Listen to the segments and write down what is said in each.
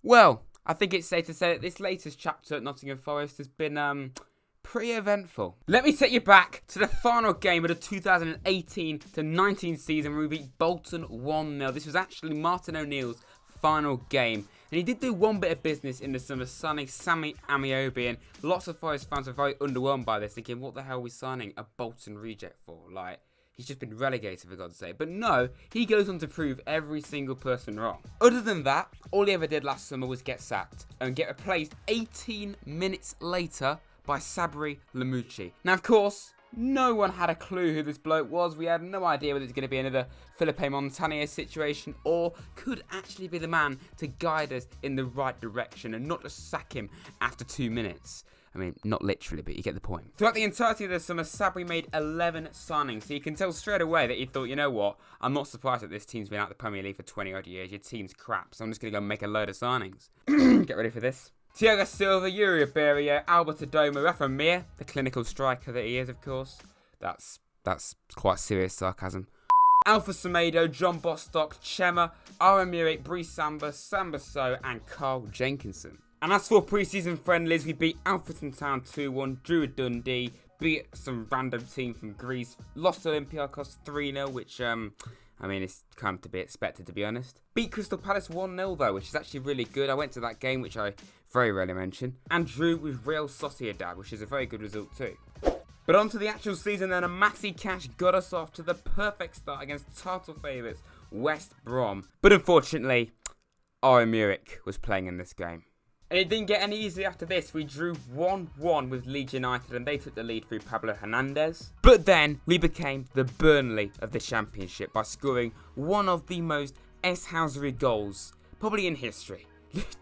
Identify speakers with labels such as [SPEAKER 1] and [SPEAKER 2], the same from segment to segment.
[SPEAKER 1] Well, I think it's safe to say that this latest chapter at Nottingham Forest has been pretty eventful. Let me take you back to the final game of the 2018-19 season where we beat Bolton 1-0. This was actually Martin O'Neill's final game. And he did do one bit of business in the summer, signing Sammy Amiobi, and lots of Forest fans were very underwhelmed by this, thinking, what the hell are we signing a Bolton reject for? Like, he's just been relegated, for God's sake. But no, he goes on to prove every single person wrong. Other than that, all he ever did last summer was get sacked and get replaced 18 minutes later by Sabri Lamucci. Now, of course, no one had a clue who this bloke was. We had no idea whether it's going to be another Felipe Montanier situation or could actually be the man to guide us in the right direction and not just sack him after 2 minutes. I mean, not literally, but you get the point. Throughout the entirety of the summer, Sabri made 11 signings, so you can tell straight away that he thought, you know what, I'm not surprised that this team's been out of the Premier League for 20 odd years. Your team's crap, so I'm just going to go make a load of signings. Get ready for this. Thiago Silva, Yuri Beria, Albert Adomo, Rafa Mir, the clinical striker that he is, of course. That's quite serious sarcasm. Alpha Semedo, John Bostock, Chema, Aramure, Brice Samba, Samba So, and Carl Jenkinson. And as for pre-season friendlies, we beat Alfreton Town 2-1, drew Dundee, beat some random team from Greece, lost to Olympiacos 3-0, which, I mean, it's kind of to be expected, to be honest. Beat Crystal Palace 1-0, though, which is actually really good. I went to that game, which I very rarely mention. And drew with Real Sociedad, which is a very good result, too. But on to the actual season, then, and Matty Cash got us off to the perfect start against title favourites West Brom. But unfortunately, Aaron Muric was playing in this game. And it didn't get any easier after this. We drew 1-1 with Leeds United and they took the lead through Pablo Hernandez. But then we became the Burnley of the Championship by scoring one of the most S-Housery goals, probably in history.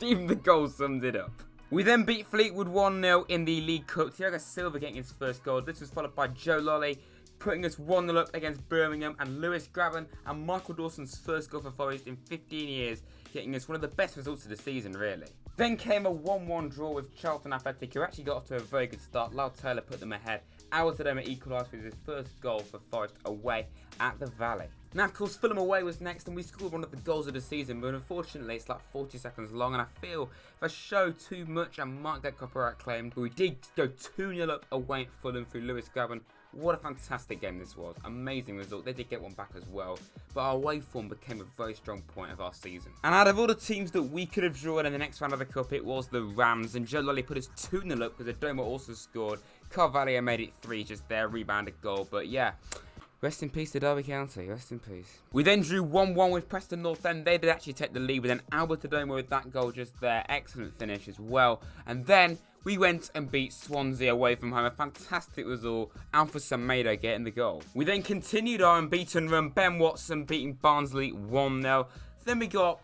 [SPEAKER 1] Even the goal summed it up. We then beat Fleetwood 1-0 in the League Cup. Thiago Silva getting his first goal. This was followed by Joe Lolly putting us 1-0 up against Birmingham, and Lewis Graben and Michael Dawson's first goal for Forest in 15 years, getting us one of the best results of the season, really. Then came a 1-1 draw with Charlton Athletic, who actually got off to a very good start. Lyle Taylor put them ahead. Awatadoma equalised with his first goal for Forest away at the Valley. Now, of course, Fulham away was next, and we scored one of the goals of the season, but unfortunately, it's like 40 seconds long, and I feel if I show too much, I might get copyright claimed. But we did go 2-0 up away at Fulham through Lewis Graben. What a fantastic game this was. Amazing result. They did get one back as well. But our away form became a very strong point of our season. And out of all the teams that we could have drawn in the next round of the Cup, it was the Rams. And Joe Lolly put us 2-0 up because Adomo also scored. Carvalho made it 3 just there, rebounded goal. But yeah, rest in peace to Derby County. Rest in peace. We then drew 1-1 with Preston North End. They did actually take the lead. But then Albert Adomo with that goal just there. Excellent finish as well. And then we went and beat Swansea away from home. A fantastic result. Alpha Semedo getting the goal. We then continued our unbeaten run. Ben Watson beating Barnsley 1-0. Then we got,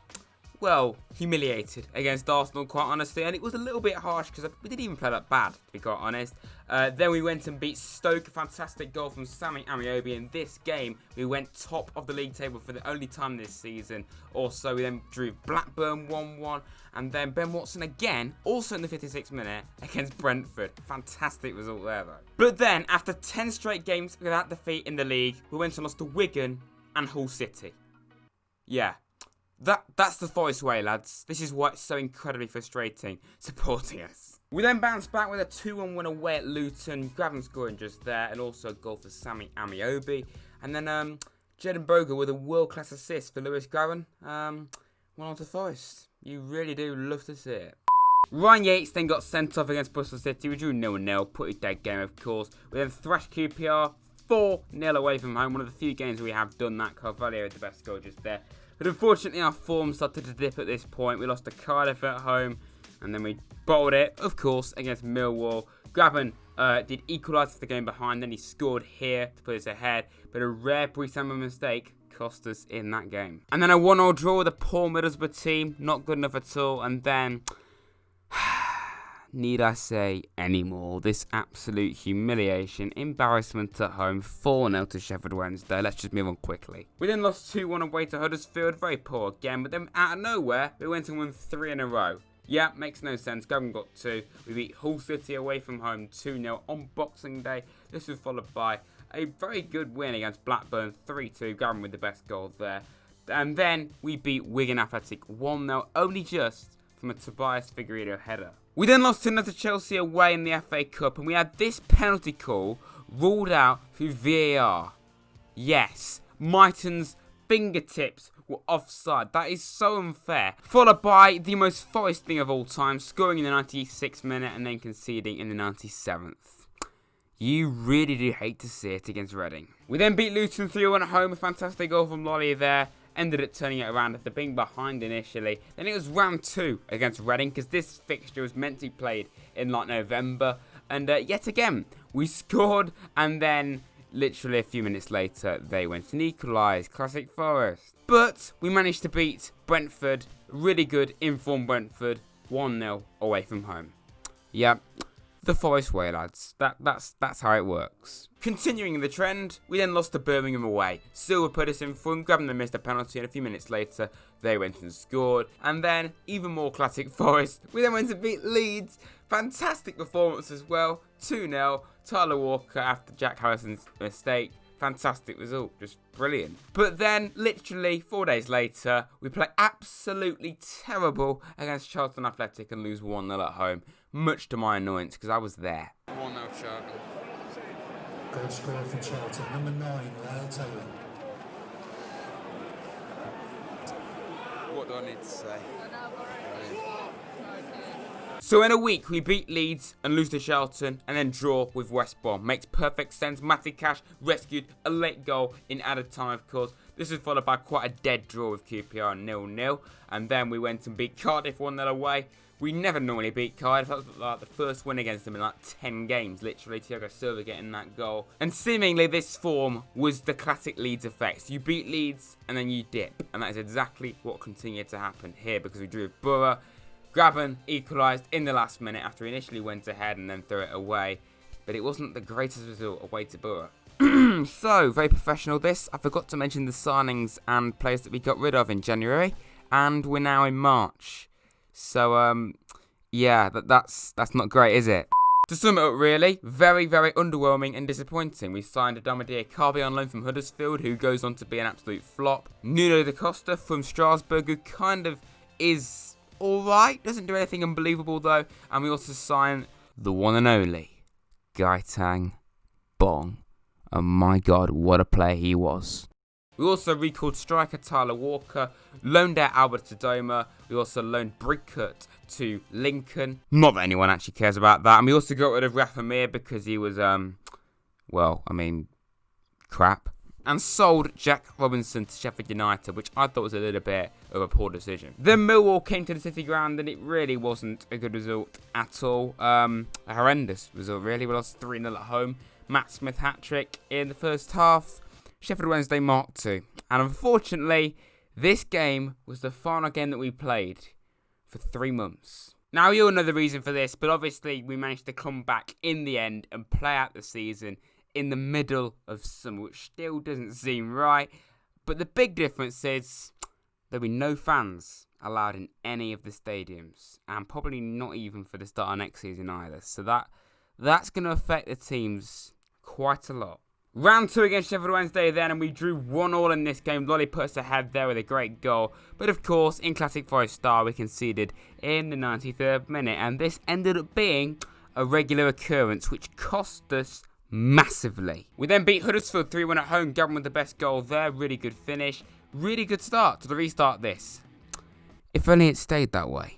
[SPEAKER 1] well, humiliated against Arsenal, quite honestly. And it was a little bit harsh because we didn't even play that bad, to be quite honest. Then we went and beat Stoke. A fantastic goal from Sammy Amiobi. In this game, we went top of the league table for the only time this season. Also, we then drew Blackburn 1-1. And then Ben Watson again, also in the 56th minute, against Brentford. Fantastic result there, though. But then, after 10 straight games without defeat in the league, we went and lost to Wigan and Hull City. Yeah. That's the Forest way, lads. This is why it's so incredibly frustrating supporting us. We then bounced back with a 2-1 win away at Luton. Graven scoring just there, and also a goal for Sammy Amiobi. And then Jaden Bogle with a world-class assist for Lewis Graven. Went on to Forest. You really do love to see it. Ryan Yates then got sent off against Bristol City. We drew 0-0. Pretty dead game, of course. We then thrashed QPR 4-0 away from home. One of the few games we have done that. Carvalho had the best goal just there. But unfortunately, our form started to dip at this point. We lost to Cardiff at home. And then we bottled it, of course, against Millwall. Graben did equalise for the game behind. Then he scored here to put us ahead. But a rare Brice Samba mistake cost us in that game. And then a 1-1 draw with a poor Middlesbrough team. Not good enough at all. And then, need I say any more? This absolute humiliation, embarrassment at home. 4-0 to Sheffield Wednesday. Let's just move on quickly. We then lost 2-1 away to Huddersfield. Very poor again. But then out of nowhere, we went and won 3 in a row. Yeah, makes no sense. Graben got 2. We beat Hull City away from home 2-0 on Boxing Day. This was followed by a very good win against Blackburn 3-2. Graben with the best goal there. And then we beat Wigan Athletic 1-0, only just from a Tobias Figueiredo header. We then lost to Chelsea away in the FA Cup, and we had this penalty call ruled out through VAR. Yes, Mighton's fingertips were offside. That is so unfair. Followed by the most Forest thing of all time, scoring in the 96th minute and then conceding in the 97th. You really do hate to see it against Reading. We then beat Luton 3-1 at home. A fantastic goal from Lolly there. Ended up turning it around after being behind initially. Then it was round 2 against Reading, because this fixture was meant to be played in like November. And yet again, we scored, and then literally a few minutes later, they went and equalised. Classic Forest. But we managed to beat Brentford, really good informed Brentford, 1-0 away from home. Yeah, the Forest way, lads. That's how it works. Continuing the trend, we then lost to Birmingham away. Silva put us in front, grabbing them, missed a penalty, and a few minutes later, they went and scored. And then, even more classic Forest, we then went to beat Leeds. Fantastic performance as well. 2-0, Tyler Walker after Jack Harrison's mistake. Fantastic result, just brilliant. But then, literally 4 days later, we play absolutely terrible against Charlton Athletic and lose 1-0 at home. Much to my annoyance, because I was there. 1-0 Charlton.
[SPEAKER 2] Goal scorer for Charlton, number 9, Lyle Taylor.
[SPEAKER 1] What do I need to say? So in a week, we beat Leeds and lose to Charlton and then draw with West Brom. Makes perfect sense. Matty Cash rescued a late goal in added time, of course. This was followed by quite a dead draw with QPR 0-0. And then we went and beat Cardiff 1-0 away. We never normally beat Cardiff. That was like the first win against them in like 10 games. Literally, Thiago Silva getting that goal. And seemingly this form was the classic Leeds effect. So you beat Leeds and then you dip. And that is exactly what continued to happen here, because we drew with Borough. Graben equalised in the last minute after he initially went ahead and then threw it away. But it wasn't the greatest result away to Borough. So, very professional this. I forgot to mention the signings and players that we got rid of in January. And we're now in March. So, yeah, that's not great, is it? To sum it up, really, very, very underwhelming and disappointing. We signed Adamadia Carby on loan from Huddersfield, who goes on to be an absolute flop. Nuno da Costa from Strasbourg, who kind of is alright, doesn't do anything unbelievable though. And we also signed the one and only Gaitang Bong. And my God, what a player he was. We also recalled striker Tyler Walker, loaned out Albert Tadoma. We also loaned Brickert to Lincoln. Not that anyone actually cares about that. And we also got rid of Rafa Mir because he was, well, I mean, crap. And sold Jack Robinson to Sheffield United, which I thought was a little bit of a poor decision. Then Millwall came to the City Ground and it really wasn't a good result at all. A horrendous result, really. We lost 3-0 at home. Matt Smith hat-trick in the first half. Sheffield Wednesday Mark 2. And unfortunately, this game was the final game that we played for 3 months. Now, you'll know the reason for this, but obviously we managed to come back in the end and play out the season in the middle of summer, which still doesn't seem right. But the big difference is there'll be no fans allowed in any of the stadiums, and probably not even for the start of next season either. So that's going to affect the teams quite a lot. Round 2 against Sheffield Wednesday then, and we drew 1-1 in this game. Lolly put us ahead there with a great goal. But of course, in classic Forest style, we conceded in the 93rd minute. And this ended up being a regular occurrence, which cost us massively. We then beat Huddersfield 3-1 at home. Gavin with the best goal there. Really good finish. Really good start to the restart this. If only it stayed that way.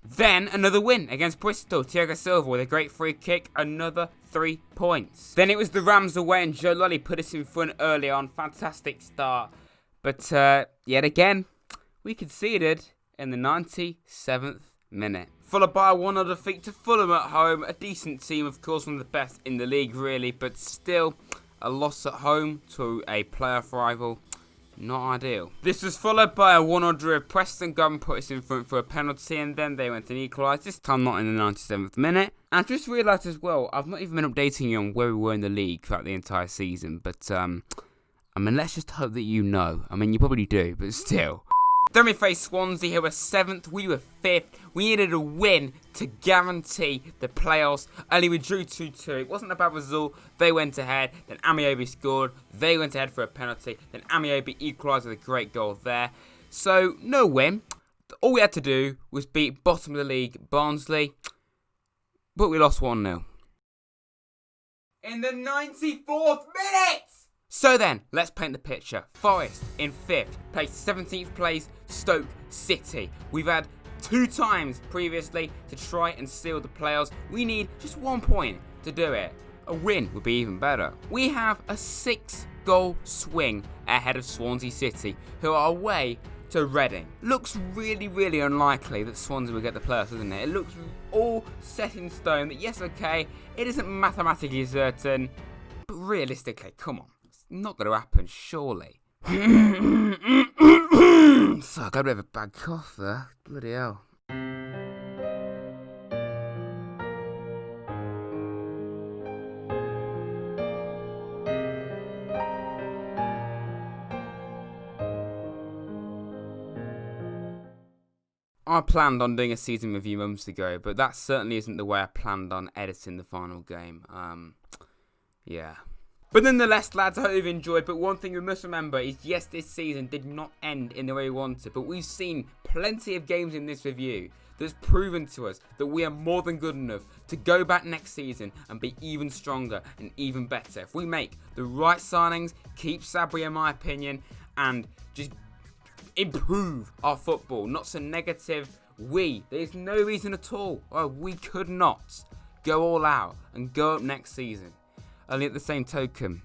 [SPEAKER 1] Then another win against Bristol. Thiago Silva with a great free kick. Another 3 points. Then it was the Rams away and Joe Lolly put us in front early on. Fantastic start. But yet again, we conceded in the 97th minute. Followed by a 1-0 defeat to Fulham at home. A decent team, of course, one of the best in the league, really. But still, a loss at home to a playoff rival. Not ideal. This was followed by a 1-0 draw of Preston. Gavin put us in front for a penalty and then they went and equalised. This time not in the 97th minute. And I just realised as well, I've not even been updating you on where we were in the league throughout the entire season. But, I mean, let's just hope that you know. I mean, you probably do, but still. Then we faced Swansea, who were 7th. We were 5th. We needed a win to guarantee the playoffs. Only we drew 2-2. It wasn't a bad result. They went ahead. Then Amiobi scored. They went ahead for a penalty. Then Amiobi equalised with a great goal there. So, no win. All we had to do was beat bottom of the league Barnsley, but we lost 1-0. In the 94th minute! So then, let's paint the picture. Forest in 5th, placed 17th place, Stoke City. We've had 2 times previously to try and seal the playoffs. We need just 1 point to do it. A win would be even better. We have a 6-goal swing ahead of Swansea City, who are away to Reading. Looks really, really unlikely that Swansea will get the playoffs, doesn't it? It looks all set in stone that yes, okay, it isn't mathematically certain, but realistically, come on. Not going to happen, surely. So I got a bit of a bad cough there. Bloody hell. I planned on doing a season review months ago, but that certainly isn't the way I planned on editing the final game. Yeah. But nonetheless, lads, I hope you've enjoyed. But one thing we must remember is, yes, this season did not end in the way we wanted. But we've seen plenty of games in this review that's proven to us that we are more than good enough to go back next season and be even stronger and even better. If we make the right signings, keep Sabri in my opinion, and just improve our football. Not so negative. There's no reason at all why we could not go all out and go up next season. Only at the same token,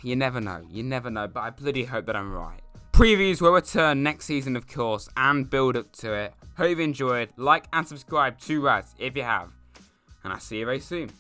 [SPEAKER 1] you never know, but I bloody hope that I'm right. Previews will return next season, of course, and build up to it. Hope you've enjoyed. Like and subscribe to Raz if you have. And I'll see you very soon.